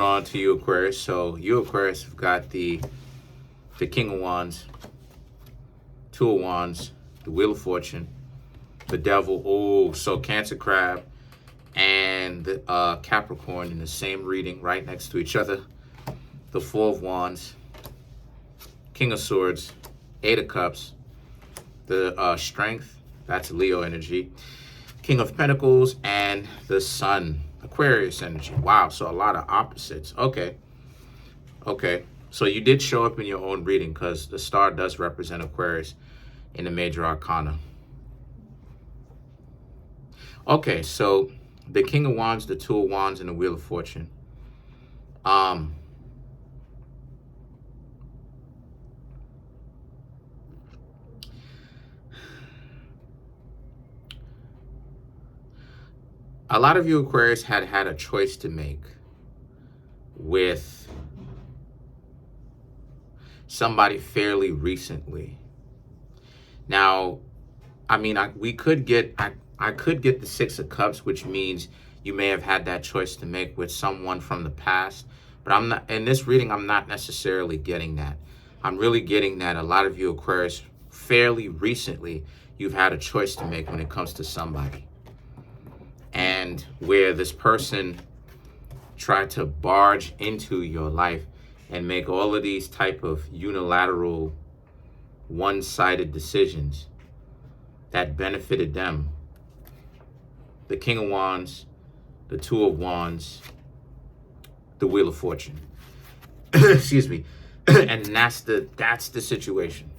On to you, Aquarius. So you, Aquarius, have got the King of Wands, Two of Wands, the Wheel of Fortune, the Devil. Oh, so Cancer, Crab, and the Capricorn in the same reading, right next to each other. The Four of Wands, King of Swords, Eight of Cups, the Strength. That's Leo energy. King of Pentacles, and the Sun. Aquarius energy. Wow, so a lot of opposites. Okay. So you did show up in your own reading because the star does represent Aquarius in the major arcana. Okay, so the King of Wands, the Two of Wands, and the Wheel of Fortune. A lot of you Aquarius had a choice to make with somebody fairly recently. Now, I mean, I could get the Six of Cups, which means you may have had that choice to make with someone from the past. But I'm not, in this reading, I'm not necessarily getting that. I'm really getting that a lot of you Aquarius fairly recently, you've had a choice to make when it comes to somebody. And where this person tried to barge into your life and make all of these type of unilateral, one-sided decisions that benefited them. The King of Wands, the Two of Wands, the Wheel of Fortune. Excuse me. And that's the situation.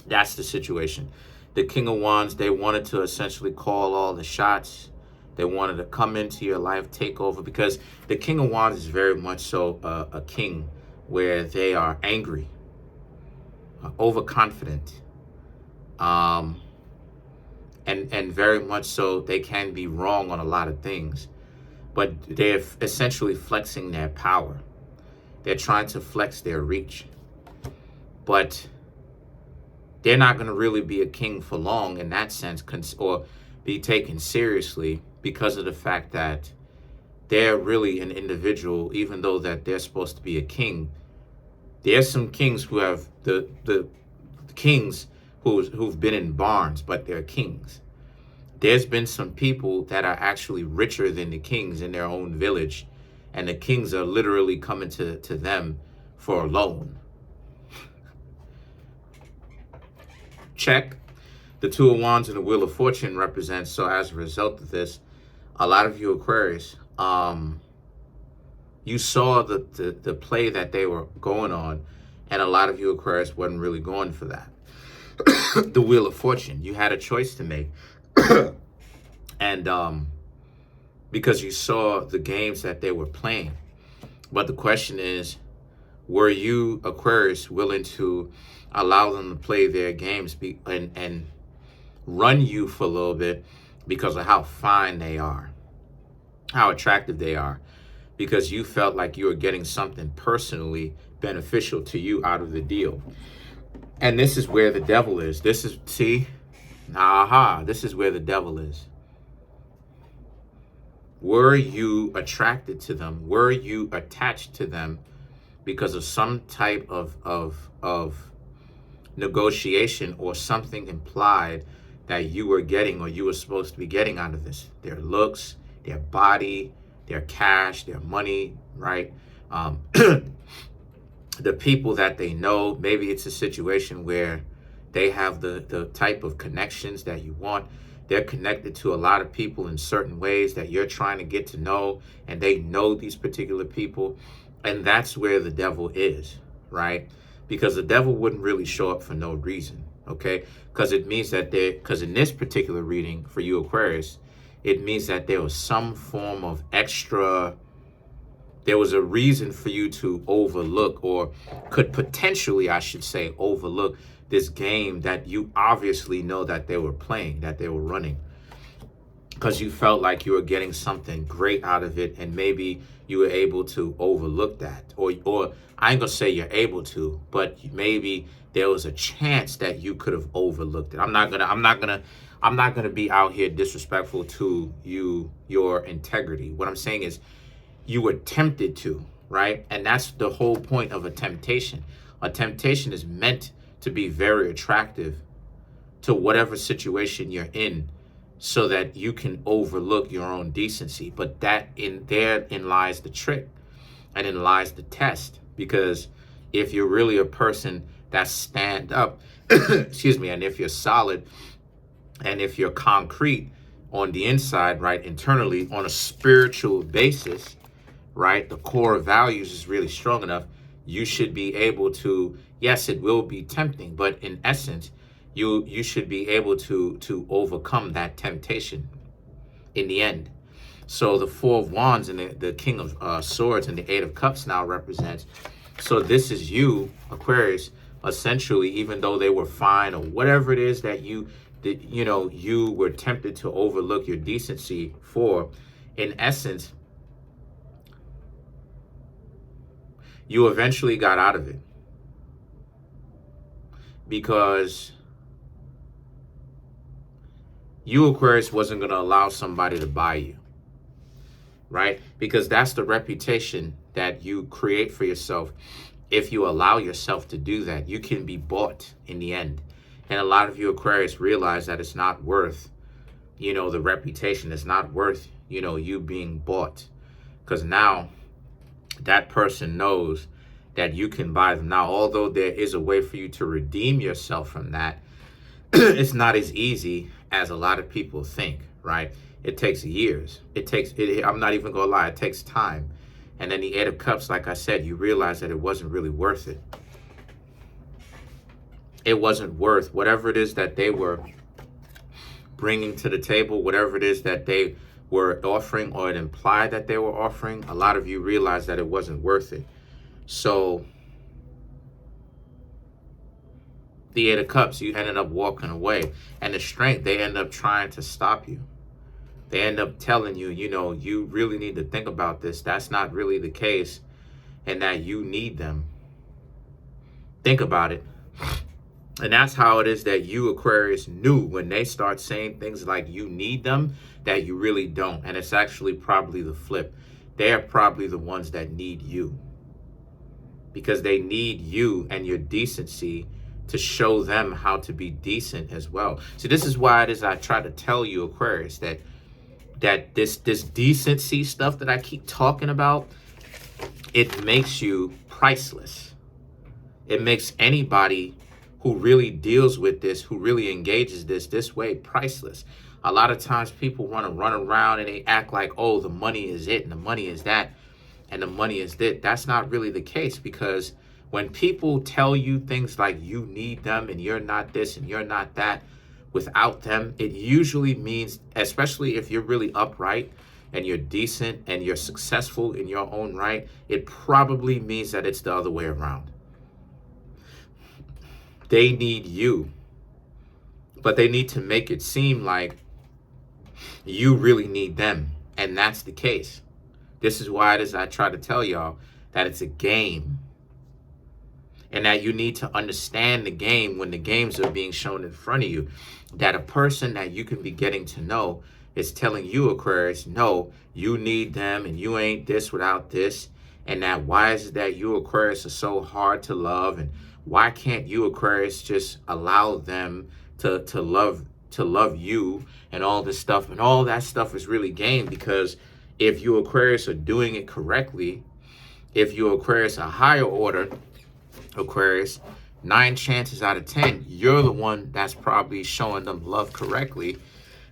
That's the situation. The King of Wands, they wanted to essentially call all the shots. They wanted to come into your life, take over, because the King of Wands is very much so a king where they are angry, overconfident, and very much so they can be wrong on a lot of things, but they're essentially flexing their power. They're trying to flex their reach, but they're not going to really be a king for long in that sense, or be taken seriously, because of the fact that they're really an individual, even though that they're supposed to be a king. There's some kings who have the kings who've been in barns, but they're kings. There's been some people that are actually richer than the kings in their own village, and the kings are literally coming to them for a loan. Check. The Two of Wands and the Wheel of Fortune represents, so as a result of this, a lot of you Aquarius, you saw the play that they were going on, and a lot of you Aquarius wasn't really going for that. The Wheel of Fortune, you had a choice to make. And because you saw the games that they were playing. But the question is, were you Aquarius willing to allow them to play their games and run you for a little bit because of how fine they are, how attractive they are, because you felt like you were getting something personally beneficial to you out of the deal. And this is where the devil is. This is, see, this is where the devil is. Were you attracted to them? Were you attached to them because of some type of negotiation or something implied that you were getting or you were supposed to be getting out of this? Their looks, their body, their cash, their money, right? The people that they know, maybe it's a situation where they have the type of connections that you want. They're connected to a lot of people in certain ways that you're trying to get to know, and they know these particular people. And that's where the devil is, right? Because the devil wouldn't really show up for no reason, okay? Because it means that because in this particular reading for you Aquarius, it means that there was some form of there was a reason for you to overlook, or could potentially, I should say, overlook this game that you obviously know that they were playing, that they were running, because you felt like you were getting something great out of it, and maybe you were able to overlook that, or I ain't gonna say you're able to, but maybe there was a chance that you could have overlooked it. I'm not gonna be out here disrespectful to you, your integrity. What I'm saying is, you were tempted to, right? And that's the whole point of a temptation. A temptation is meant to be very attractive to whatever situation you're in, so that you can overlook your own decency. But therein lies the trick, and in lies the test. Because if you're really a person that stand up, excuse me, and if you're solid, and if you're concrete on the inside, right, internally, on a spiritual basis, right, the core values is really strong enough, you should be able to, yes, it will be tempting, but in essence, you should be able to overcome that temptation in the end. So the Four of Wands and the King of Swords and the Eight of Cups now represents. So this is you, Aquarius, essentially, even though they were fine or whatever it is that you were tempted to overlook your decency for, in essence, you eventually got out of it. Because you, Aquarius, wasn't going to allow somebody to buy you, right? Because that's the reputation that you create for yourself. If you allow yourself to do that, you can be bought in the end. And a lot of you, Aquarius, realize that it's not worth, the reputation. It's not worth, you being bought. Because now that person knows that you can buy them. Now, although there is a way for you to redeem yourself from that, it's not as easy as a lot of people think, right? It takes years. I'm not even gonna lie, it takes time. And then the Eight of Cups, like I said, you realize that it wasn't really worth it. It wasn't worth whatever it is that they were bringing to the table, whatever it is that they were offering, or it implied that they were offering. A lot of you realize that it wasn't worth it. So the Eight of Cups, you ended up walking away. And the Strength, they end up trying to stop you. They end up telling you, you really need to think about this. That's not really the case, and that you need them. Think about it. And that's how it is that you, Aquarius, knew when they start saying things like you need them, that you really don't. And it's actually probably the flip. They're probably the ones that need you, because they need you and your decency to show them how to be decent as well. So this is why it is I try to tell you, Aquarius, that this decency stuff that I keep talking about, it makes you priceless. It makes anybody who really deals with this, who really engages this way, priceless. A lot of times people want to run around and they act like, oh, the money is it, and the money is that, and the money is that. That's not really the case, because when people tell you things like you need them and you're not this and you're not that without them, it usually means, especially if you're really upright and you're decent and you're successful in your own right, it probably means that it's the other way around. They need you, but they need to make it seem like you really need them. And that's the case. This is why it is I try to tell y'all that it's a game, and that you need to understand the game when the games are being shown in front of you. That a person that you can be getting to know is telling you, Aquarius, no, you need them and you ain't this without this. And that why is it that you, Aquarius, are so hard to love, and why can't you, Aquarius, just allow them to love you, and all this stuff. And all that stuff is really game, because if you, Aquarius, are doing it correctly, if you, Aquarius, are higher order Aquarius, 9 chances out of 10, you're the one that's probably showing them love correctly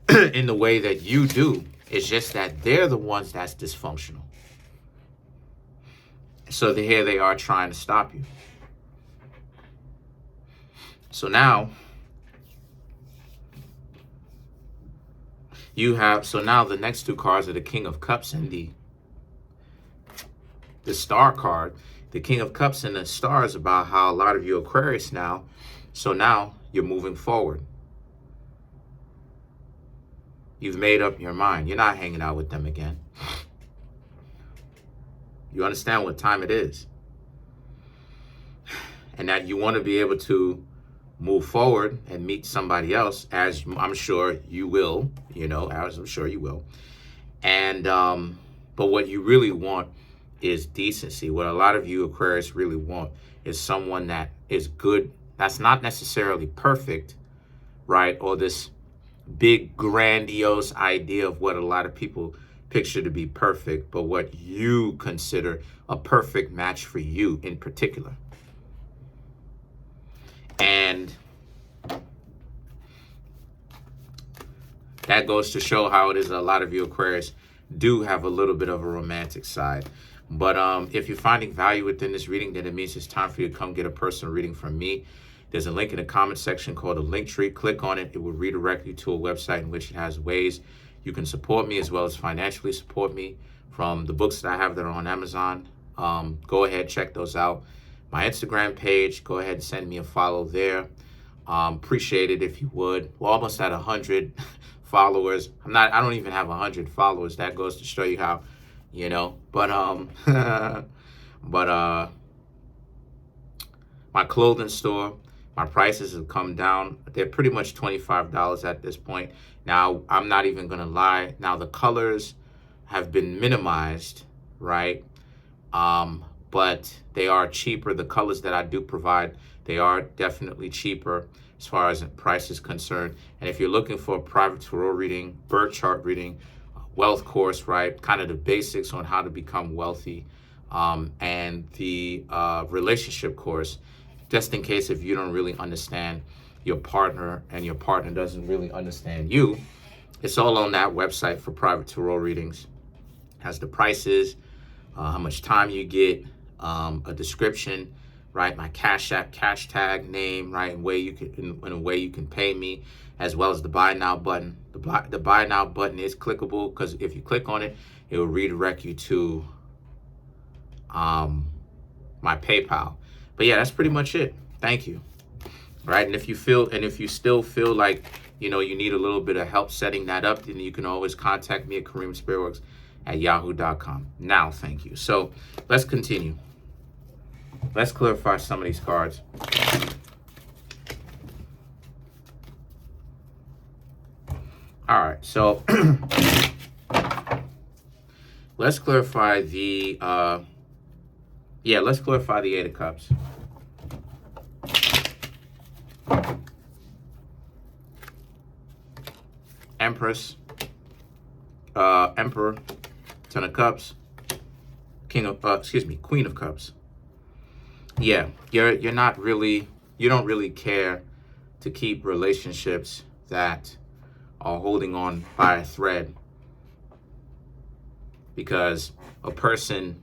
in the way that you do. It's just that they're the ones that's dysfunctional. So here they are trying to stop you. So now now the next two cards are the King of Cups and the Star card. The King of Cups and the Star is about how a lot of you Aquarius now, so now you're moving forward. You've made up your mind. You're not hanging out with them again. You understand what time it is. And that you want to be able to move forward and meet somebody else, as I'm sure you will, as I'm sure you will. And But what you really want is decency. What a lot of you Aquarius really want is someone that is good, that's not necessarily perfect, right? Or this big grandiose idea of what a lot of people picture to be perfect, but what you consider a perfect match for you in particular. And that goes to show how it is a lot of you Aquarius do have a little bit of a romantic side. But if you're finding value within this reading, then it means it's time for you to come get a personal reading from me. There's a link in the comment section called a link tree. Click on it. It will redirect you to a website in which it has ways you can support me as well as financially support me from the books that I have that are on Amazon. Go ahead, check those out. My Instagram page, go ahead and send me a follow there. Appreciate it if you would. We're almost at 100 followers. I don't even have 100 followers. That goes to show you how, you know, but my clothing store, my prices have come down. They're pretty much $25 at this point. Now, I'm not even gonna lie. Now the colors have been minimized, right? But they are cheaper. The colors that I do provide, they are definitely cheaper as far as price is concerned. And if you're looking for a private tarot reading, birth chart reading, wealth course, right? Kind of the basics on how to become wealthy, and the relationship course, just in case if you don't really understand your partner and your partner doesn't really understand you, it's all on that website for private tarot readings. Has the prices, how much time you get, a description, right? My Cashapp, cash tag name, right? And way you can, in a way you can pay me, as well as the buy now button. The buy now button is clickable because if you click on it, it will redirect you to my PayPal. But yeah, that's pretty much it. Thank you. Right? And if you still feel like, you know, you need a little bit of help setting that up, then you can always contact me at Kareemspiritworks at yahoo.com. Now, thank you. So let's continue. Let's clarify some of these cards. All right, so let's clarify the let's clarify the Eight of Cups. Empress, Emperor, Ten of Cups, Queen of Cups. Yeah, you're not really, you don't really care to keep relationships that are holding on by a thread, because a person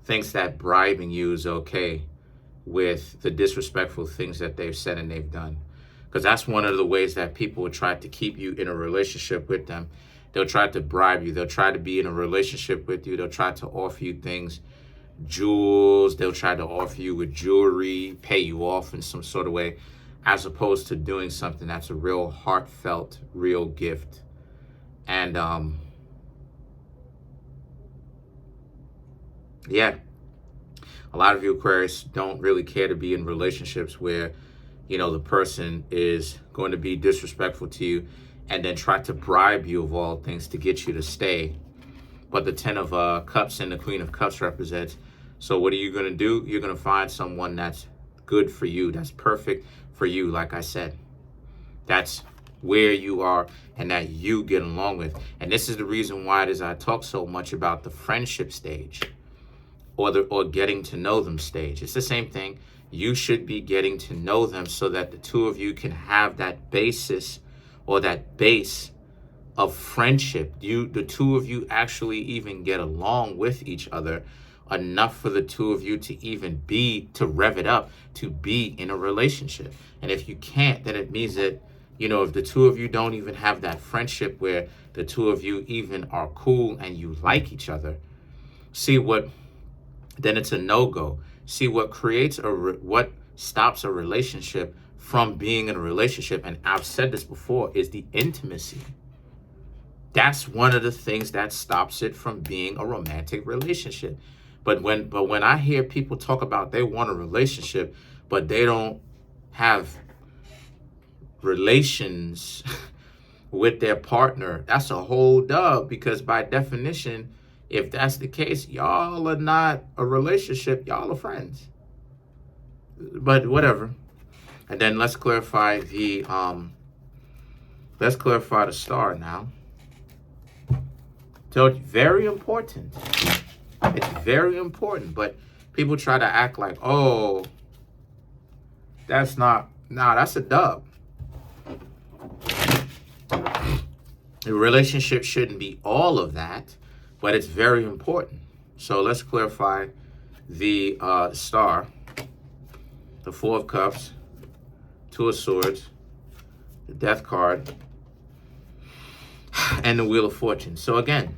thinks that bribing you is okay with the disrespectful things that they've said and they've done. Because that's one of the ways that people will try to keep you in a relationship with them. They'll try to bribe you. They'll try to be in a relationship with you. They'll try to offer you things, jewels. They'll try to offer you with jewelry, pay you off in some sort of way, as opposed to doing something that's a real heartfelt, real gift. And yeah, a lot of you Aquarius don't really care to be in relationships where, you know, the person is going to be disrespectful to you and then try to bribe you of all things to get you to stay. But the Ten of Cups and the Queen of Cups represents. So what are you going to do? You're going to find someone that's good for you, that's perfect for you, like I said. That's where you are and that you get along with. And this is the reason why it is I talk so much about the friendship stage or getting to know them stage. It's the same thing. You should be getting to know them so that the two of you can have that basis or that base of friendship. The two of you actually even get along with each other enough for the two of you to even to rev it up, to be in a relationship. And if you can't, then it means that, you know, if the two of you don't even have that friendship where the two of you even are cool and you like each other, then it's a no-go. See, what what stops a relationship from being in a relationship, and I've said this before, is the intimacy. That's one of the things that stops it from being a romantic relationship. But when I hear people talk about they want a relationship, but they don't have relations with their partner, that's a whole dub, because by definition, If that's the case, y'all are not a relationship, y'all are friends. But whatever. And then let's clarify the star now. So very important. It's very important, but people try to act like, oh, that's not, nah, that's a dub. The relationship shouldn't be all of that, but it's very important. So let's clarify the star, the Four of Cups, Two of Swords, the Death card, and the Wheel of Fortune. So again,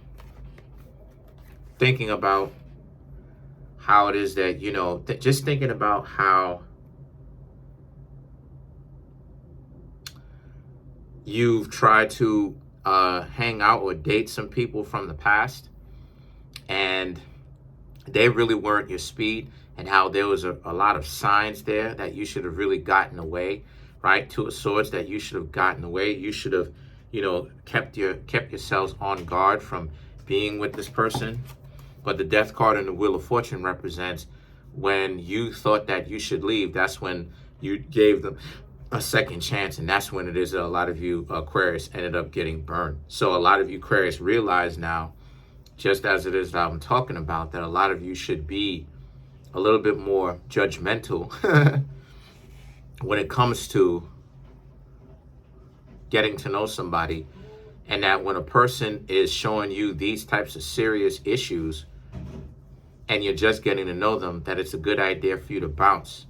thinking about how it is that, you know, just thinking about how you've tried to hang out or date some people from the past and they really weren't your speed, and how there was a lot of signs there that you should have really gotten away, right? Two of Swords, that you should have gotten away. You should have, you know, kept yourselves on guard from being with this person. But the Death card and the Wheel of Fortune represents when you thought that you should leave, that's when you gave them a second chance, and that's when it is that a lot of you Aquarius ended up getting burned. So a lot of you Aquarius realize now, just as it is that I'm talking about, that a lot of you should be a little bit more judgmental when it comes to getting to know somebody, and that when a person is showing you these types of serious issues and you're just getting to know them, that it's a good idea for you to bounce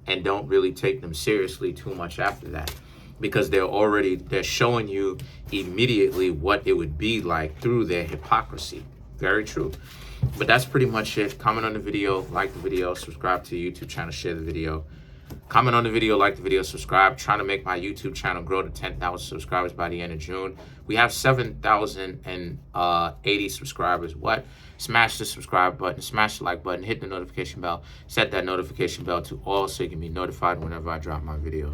and don't really take them seriously too much after that, because they're showing you immediately what it would be like through their hypocrisy. Very true. But that's pretty much it. Comment on the video, like the video, subscribe to the YouTube channel, share the video. Comment on the video, like the video, subscribe. Trying to make my YouTube channel grow to 10,000 subscribers by the end of June. We have 7,080 subscribers. What? Smash the subscribe button, smash the like button, hit the notification bell, set that notification bell to all so you can be notified whenever I drop my videos.